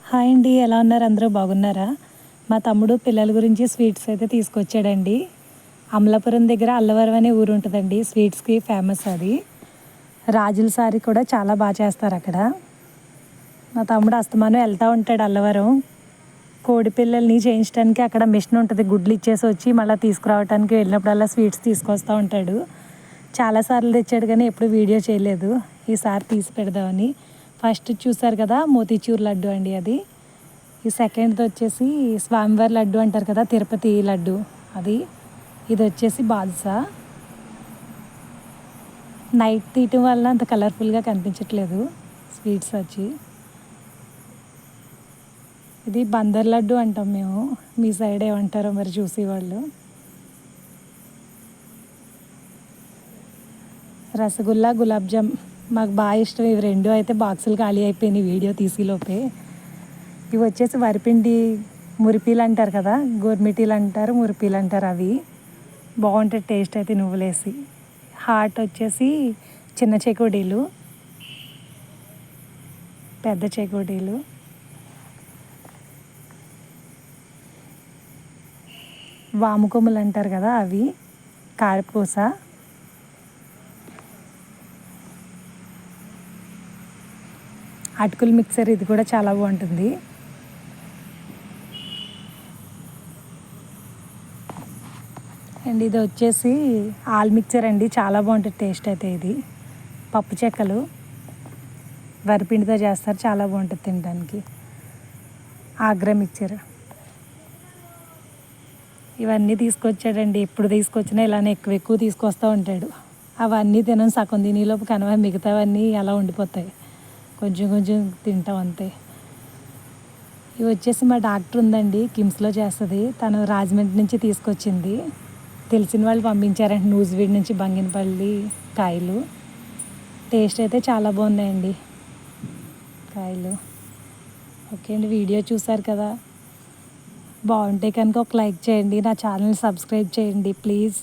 Hi అండి, ఎలా ఉన్నారు? అందరూ బాగున్నారా? మా తమ్ముడు పిల్లల గురించి స్వీట్స్ అయితే తీసుకొచ్చాడండి. అమలాపురం దగ్గర అల్లవరం అనే ఊరు ఉంటుందండి, స్వీట్స్కి ఫేమస్ అది. రాజుల సారి కూడా చాలా బాగా చేస్తారు అక్కడ. మా తమ్ముడు అస్తమానం వెళ్తూ ఉంటాడు అల్లవరం. కోడి పిల్లల్ని చేయించడానికి అక్కడ మిషన్ ఉంటుంది, గుడ్లు ఇచ్చేసి వచ్చి మళ్ళీ తీసుకురావడానికి వెళ్ళినప్పుడల్లా స్వీట్స్ తీసుకొస్తూ ఉంటాడు. చాలాసార్లు తెచ్చాడు కానీ ఎప్పుడు వీడియో చేయలేదు. ఈసారి తీసి పెడదామని. ఫస్ట్ చూసారు కదా, మోతీచూర్ లడ్డు అండి అది. ఈ సెకండ్ది వచ్చేసి స్వామివారి లడ్డు అంటారు కదా, తిరుపతి లడ్డు అది. ఇది వచ్చేసి బాదుషా. నైట్ తీయటం వల్ల అంత కలర్ఫుల్గా కనిపించట్లేదు స్వీట్స్ వచ్చి. ఇది బందర్ లడ్డు అంటాం మేము, మీ సైడ్ ఏమంటారో మరి చూసేవాళ్ళు. రసగుల్లా, గులాబ్ జామ్ మాకు బాగా ఇష్టం. ఇవి రెండు అయితే బాక్సులు ఖాళీ అయిపోయినాయి వీడియో తీసేలోపే. ఇవి వచ్చేసి వరిపిండి మురిపీలు అంటారు కదా, గోర్మిటీలు అంటారు, మురిపీలు అంటారు. అవి బాగుంటుంది టేస్ట్ అయితే నువ్వులేసి. హాట్ వచ్చేసి చిన్న చెకోడీలు, పెద్ద చెకోడీలు. వాముకొమ్ములు అంటారు కదా అవి, కారపూస. అటుకులు మిక్సర్, ఇది కూడా చాలా బాగుంటుంది. అండ్ ఇది వచ్చేసి ఆల్ మిక్చర్ అండి, చాలా బాగుంటుంది టేస్ట్ అయితే. ఇది పప్పు చెక్కలు వరిపిండితో చేస్తారు, చాలా బాగుంటుంది తినడానికి. ఆగ్రా మిక్చర్. ఇవన్నీ తీసుకొచ్చాడండి, ఎప్పుడు తీసుకొచ్చినా ఇలానే ఎక్కువ ఎక్కువ తీసుకొస్తూ ఉంటాడు. అవన్నీ తినను, సగం తినేలోపు కనవ, మిగతావన్నీ అలా ఉండిపోతాయి. కొంచెం కొంచెం తింటాం అంతే. ఇవి వచ్చేసి మా డాక్టర్ ఉందండి, కిమ్స్లో చేస్తుంది. తను రాజమండ్రి నుంచి తీసుకొచ్చింది. తెలిసిన వాళ్ళు పంపించారంటే నూజివీడ్ నుంచి బంగినపల్లి కాయలు. టేస్ట్ అయితే చాలా బాగున్నాయండి కాయలు. ఓకే అండి, వీడియో చూసారు కదా, బాగుంటే కనుక ఒక లైక్ చేయండి, నా ఛానల్ని సబ్స్క్రైబ్ చేయండి ప్లీజ్.